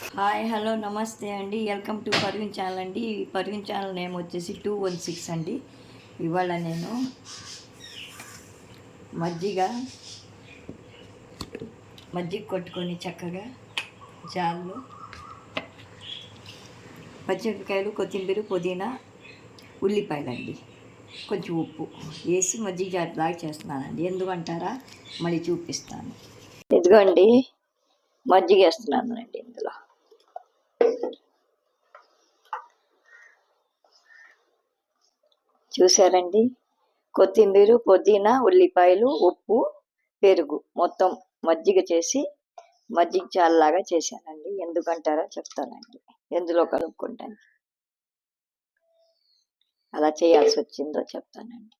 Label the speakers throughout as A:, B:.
A: Hi hello నమస్తే అండి. Welcome to Parveen channel అండి. ఈ పర్వీన్ ఛానల్ నేమ్ వచ్చేసి 216 అండి. ఇవాళ నేను మజ్జిగ కొట్టుకొని చక్కగా జాల్లో పచ్చిమిరపకాయలు, కొత్తిమీర, పుదీనా, ఉల్లిపాయలండి, కొంచెం ఉప్పు వేసి మజ్జిగ జార్ లాగా చేస్తున్నానండి. ఎందుకంటారా, మళ్ళీ చూపిస్తాను. ఇదిగోండి మజ్జిగ వేస్తున్నాను అండి. ఇందులో చూసారండి, కొత్తిమీర, పుదీనా, ఉల్లిపాయలు, ఉప్పు, పెరుగు మొత్తం మజ్జిగ చేసి మజ్జిగ చారులాగా చేశానండి. ఎందుకంటారో చెప్తానండి. ఎందులో కలుపుకుంటాను, అలా చేయాల్సి వచ్చిందో చెప్తానండి.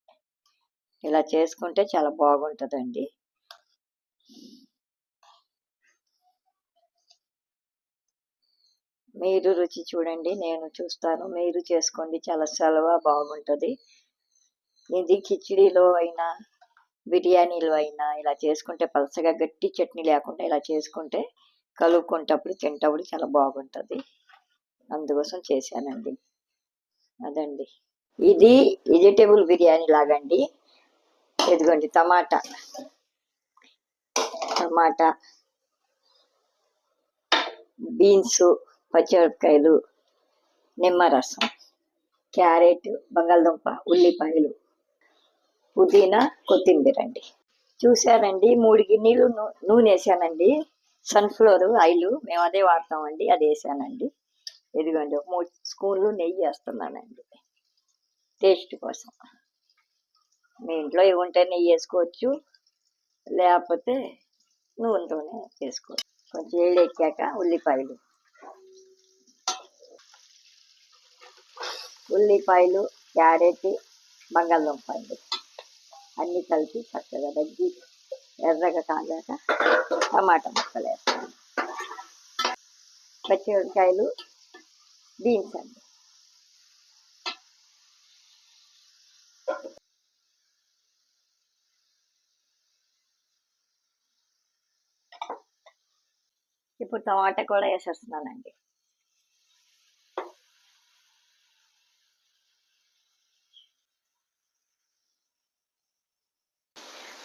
A: ఇలా చేసుకుంటే చాలా బాగుంటుందండి. మీరు రుచి చూడండి, నేను చూస్తాను, మీరు చేసుకోండి. చాలా బాగుంటుంది. ఇది కిచిడీలో అయినా బిర్యానీలో అయినా ఇలా చేసుకుంటే, పలసగా గట్టి చట్నీ లేకుండా ఇలా చేసుకుంటే కలుపుకుంటప్పుడు తింటప్పుడు చాలా బాగుంటుంది. అందుకోసం చేశానండి. అదండి, ఇది వెజిటేబుల్ బిర్యానీ లాగండి. ఇదిగోండి టమాటా, బీన్స్, పచ్చిమిరపకాయలు, నిమ్మరసం, క్యారెట్, బంగాళదుంప, ఉల్లిపాయలు, పుదీనా, కొత్తిమీర అండి. చూసారండి, 3 గిన్నెలు నూనె వేసానండి. సన్ఫ్లవర్ ఆయిల్ మేము అదే వాడతామండి, అది వేసానండి. ఇదిగోండి 3 స్పూన్లు నెయ్యి వేస్తున్నానండి టేస్ట్ కోసం. మీ ఇంట్లో ఇవి ఉంటే నెయ్యి వేసుకోవచ్చు, లేకపోతే నూనెతోనే వేసుకోవచ్చు. కొంచెం వేడి ఎక్కాక ఉల్లిపాయలు, క్యారెట్, బంగాళదుంప అన్నీ కలిపి చక్కగా దగ్గి ఎర్రగా కాగాక టమాటా ముక్కలు వేస్తాను. పచ్చిమిరపకాయలు, బీన్స్ అండి. ఇప్పుడు టమాటా కూడా వేసేస్తున్నానండి.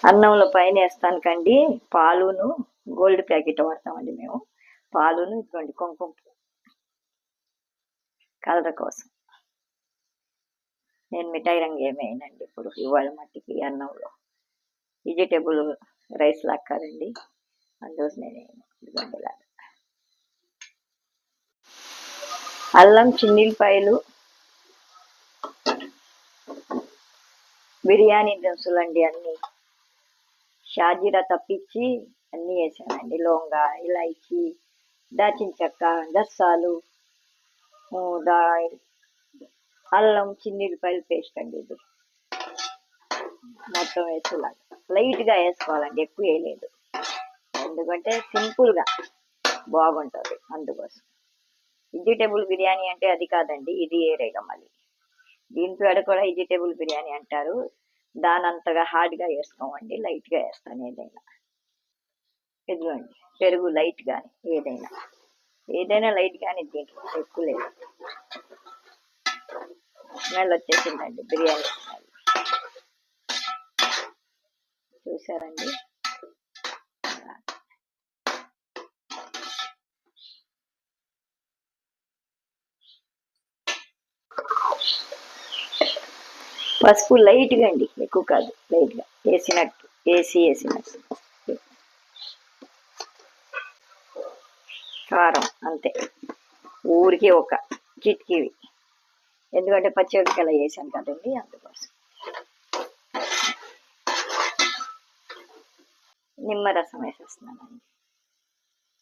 A: అన్నంలో పైన వేస్తాను కండి పాలును, గోల్డ్ ప్యాకెట్ వాడతామండి మేము. పాలును ఇటువంటి కుంకుమ కలర్ కోసం. నేను మిఠాయి రంగు ఏమైనండి ఇప్పుడు ఇవాళ మట్టికి అన్నంలో. వెజిటేబుల్ రైస్ లాగా కాదండి, అందుకోసం నేను ఇదిగోండి లాగా. అల్లం, చిన్నిపాయలు, బిర్యానీ దినుసులు అండి అన్నీ. షాజీరా తప్పించి అన్నీ వేసానండి. లవంగ, ఇలాచి, దాచిన చెక్క, గసాలు, అల్లం, చిన్నిపాయలు పేస్ట్ అండి. ఇది మొత్తం వేసేలాగా లైట్గా వేసుకోవాలండి, ఎక్కువ వేయలేదు. ఎందుకంటే సింపుల్గా బాగుంటుంది, అందుకోసం. వెజిటేబుల్ బిర్యానీ అంటే అది కాదండి, ఇది ఏరేగా. మళ్ళీ దీని పేడ కూడా వెజిటేబుల్ బిర్యానీ అంటారు. దాని అంతగా హార్డ్గా వేసుకోమండి, లైట్గా వేస్తాను ఏదైనా. ఇదిగోండి పెరుగు లైట్ కానీ, ఏదైనా లైట్ కానీ, దీంట్లో ఎక్కువ లేదు. స్మెల్ వచ్చేసిందండి బిర్యానీ స్మెల్. చూసారండి, పసుపు లైట్గా అండి, ఎక్కువ కాదు, లైట్గా వేసినట్టు. కారం అంతే, ఊరికే ఒక చిటికివి, ఎందుకంటే పచ్చిమిరపకాయలు వేసాను కదండి, అందుకోసం. నిమ్మరసం వేసేస్తున్నానండి,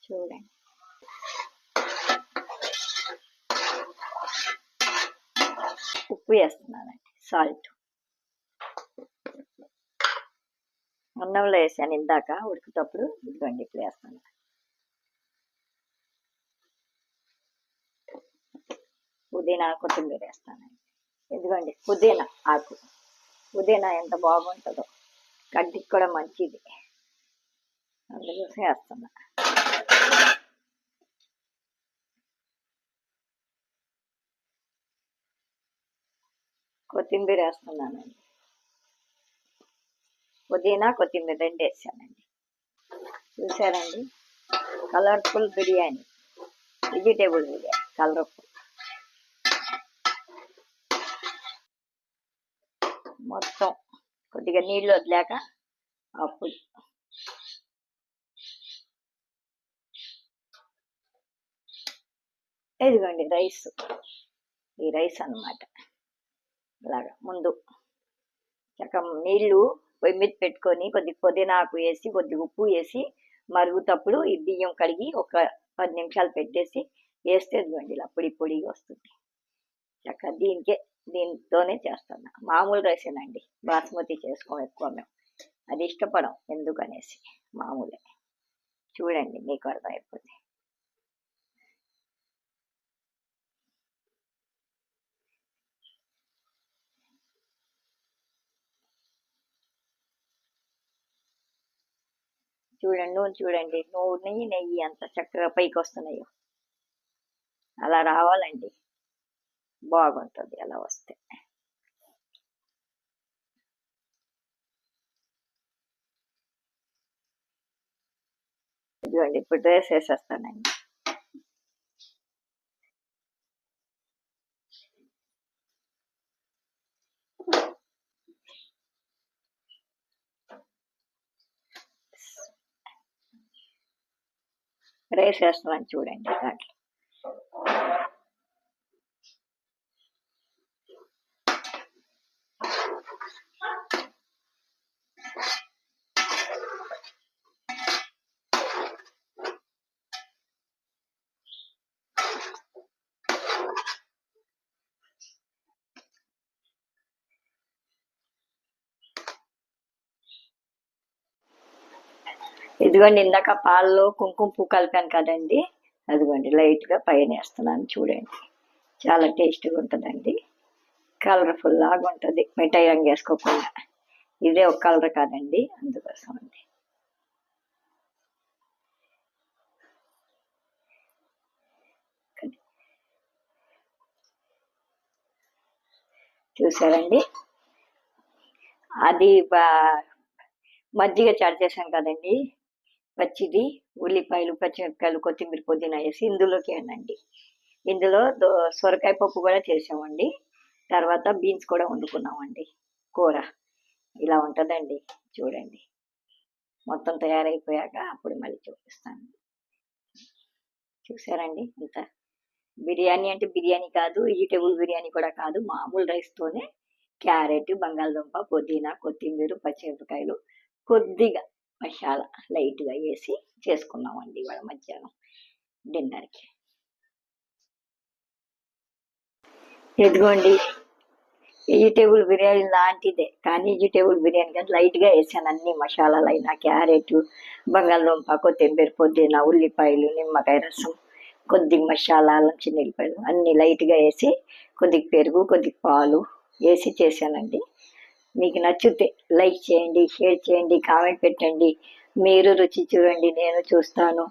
A: చూడండి. ఉప్పు వేస్తున్నానండి, సాల్ట్. అన్నంలో వేసాను ఇందాక ఉడికేటప్పుడు, ఇదిగోండి ఇప్పుడు వేస్తాను. పుదీనా, కొత్తిమీర వేస్తానండి. ఇదిగోండి పుదీనా ఆకు. పుదీనా ఎంత బాగుంటుందో, కంటికి కూడా మంచిది, అందుకోసం వేస్తున్నా. కొత్తిమీర వేస్తున్నానండి. పుదీనా కొత్తిమీర రెండు వేసానండి. చూసారండి, colourful biryani, vegetable biryani colourful. మొత్తం కొద్దిగా నీళ్ళు వదిలాక అప్పుడు ఇదిగోండి రైస్, ఈ రైస్ అన్నమాట. అలాగా ముందు చక్కగా నీళ్ళు పొయ్యి మీద పెట్టుకొని కొద్దిగా పుదీనా ఆకు వేసి కొద్దిగా ఉప్పు వేసి మరుగుతప్పుడు ఈ బియ్యం కడిగి ఒక 10 నిమిషాలు పెట్టేసి వేస్తే ఇదిగోండి ఇలా పొడి పొడిగా వస్తుంది. చక్కగా దీంతోనే చేస్తున్నా. మామూలు రైసేనండి, బాస్మతి చేసుకోం ఎక్కువ మేము, అది ఇష్టపడం ఎందుకనేసి మామూలే. చూడండి మీకు అర్థమైపోతుంది. చూడండి నూనె నెయ్యి అంత చక్కగా పైకి వస్తున్నాయో, అలా రావాలండి, బాగుంటుంది అలా వస్తే. ఇదిగోండి ఇప్పుడు రైస్ వేసేస్తానండి. రైస్ వేస్తున్నాను చూడండి దాంట్లో. ఇదిగోండి ఇందాక పాలలో కుంకుమ పువ్వు కలిపాను కదండి, అదిగోండి లైట్గా పైన వేస్తున్నాను చూడండి. చాలా టేస్టీగా ఉంటుందండి, కలర్ఫుల్ లాగా ఉంటుంది, మిఠాయి రంగు వేసుకోకుండా. ఇదే ఒక కలర్ కాదండి, అందుకోసం అండి. చూసారండి, అది మజ్జిగ చాటు చేశాను కదండి, పచ్చిది ఉల్లిపాయలు పచ్చిమిరపకాయలు కొత్తిమీర పుదీనా వేసి ఇందులోకి అనండి. ఇందులో సొరకాయ పప్పు కూడా చేసామండి, తర్వాత బీన్స్ కూడా వండుకున్నామండి కూర. ఇలా ఉంటుందండి చూడండి. మొత్తం తయారైపోయాక అప్పుడు మళ్ళీ చూపిస్తాను. చూసారండి, ఇంత బిర్యానీ అంటే బిర్యానీ కాదు, వెజిటేబుల్ బిర్యానీ కూడా కాదు, మామూలు రైస్తోనే క్యారెట్, బంగాళదుంప, పుదీనా, కొత్తిమీర, పచ్చిమిరపకాయలు, కొద్దిగా మసాలా లైట్గా వేసి చేసుకున్నామండి ఇవాళ మధ్యాహ్నం డిన్నర్కి. ఎదుగోండి వెజిటేబుల్ బిర్యానీ లాంటిదే, కానీ వెజిటేబుల్ బిర్యానీ కానీ లైట్గా వేసాను అన్ని మసాలాలు అయినా, క్యారెట్, బంగాళదుంప, కొత్తిమీర, పుదీనా, ఉల్లిపాయలు, నిమ్మకాయ రసం, కొద్దిగా మసాలా, చిన్నెల్లిపాయలు అన్నీ లైట్గా వేసి కొద్దిగా పెరుగు, కొద్దిగా పాలు వేసి చేశానండి. మీకు నచ్చితే లైక్ చేయండి, షేర్ చేయండి, కామెంట్ పెట్టండి. మీరు రుచి చూడండి, నేను చూస్తాను.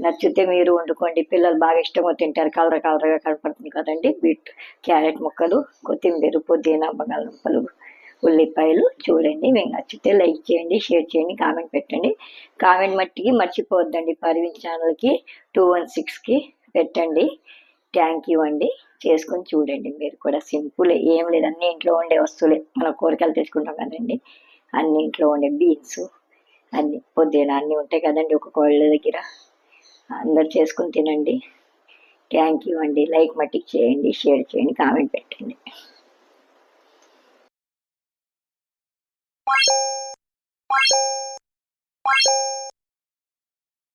A: నచ్చితే మీరు వండుకోండి, పిల్లలు బాగా ఇష్టంగా తింటారు. కలర్గా కనపడుతుంది కదండి, క్యారెట్ ముక్కలు, కొత్తిమీర, పుదీనా, బంగాళదుంపలు, ఉల్లిపాయలు. చూడండి, మీకు నచ్చితే లైక్ చేయండి, షేర్ చేయండి, కామెంట్ పెట్టండి. కామెంట్ మట్టికి మర్చిపోవద్దండి, పర్వీన్ ఛానల్కి 216కి పెట్టండి. థ్యాంక్ యూ అండి. చేసుకొని చూడండి మీరు కూడా, సింపుల్, ఏం లేదు, అన్ని ఇంట్లో ఉండే వస్తువులే. మనం కూరగాయలు తెచ్చుకుంటాం కదండి, అన్ని ఇంట్లో ఉండే బీన్స్ అన్ని పుదీనా అన్నీ ఉంటాయి కదండి ఒక కోళ్ళ దగ్గర. అందరు చేసుకుని తినండి. థ్యాంక్ యూ అండి. లైక్ మట్టికి చేయండి, షేర్ చేయండి, కామెంట్ పెట్టండి.